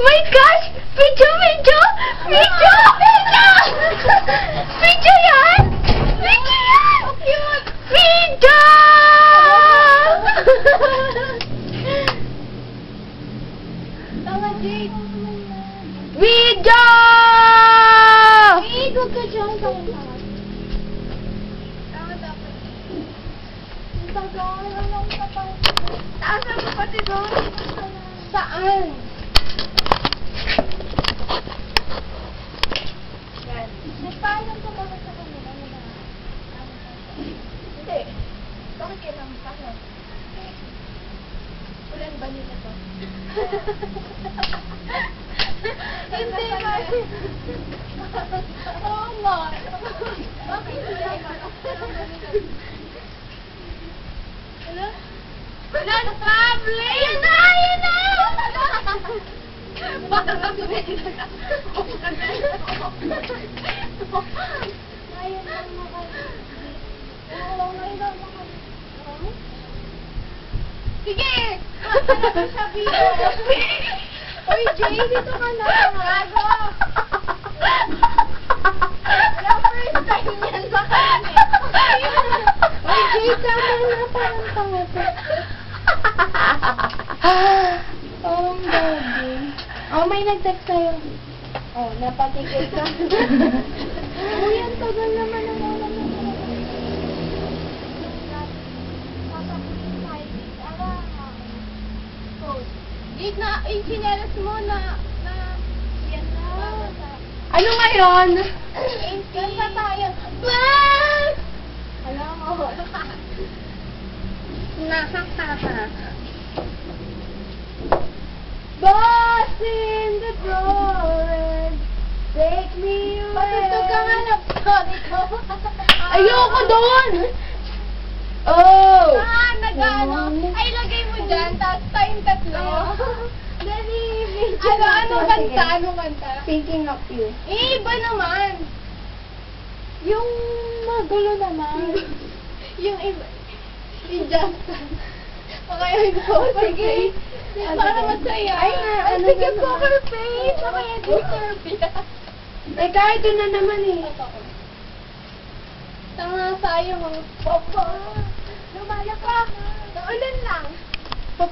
My gosh! Video, video! Video! Video! Video yan! Video yan! Video! Tama, Jade. Video! Jade, huwag ka dyan. Tama. Tama dapat. Ang tagal. Anong tagal? Taasan mo pati doon. Saan? Yan. Nagpaalam ka ba sa kanila? Hindi. Bakit kailangan sa akin? Ulan ba nila to? Hindi ba? Oo nga. Bakit hindi ba? Hello? Not family! Ayan na! Ayan na! Baka mag-uwi na. Ayan lang makalit. Oo, ngayon lang makalit. Sige! Ano siya, Bino? Uy, Jay, dito ka na. Gago! Wala first time yan sa kanya. Uy, Jay, tama na. Parang tanga ka. Oh, baby. Oh, may nag-text sa'yo. Oh, napatikil ka. Uy, ang tagal naman ang wala na. Jade, na, yung chinelas mo na, yan na. Ano ngayon? Ganda tayo. Bang! Alam mo. Nakakaka. Boss in the forest, take me away. Matutog ka nga na, sorry ko. Ayoko doon! Oh! Ah, nag-ano? Ay, lagay mo dyan, tapos tayong tatlo. Dali, Anong kanta? Anong kanta? Thinking of you. Eh, iba naman. Yung magulo naman. Yung iba. Yung Justin. Okay, go. Sige. Para masaya. Ay, na, ano sige, na poker face. Okay, deserve yan. Eh, kahit doon na naman eh. Tanga, sayang ang papa. Lumala ka. Naulan lang.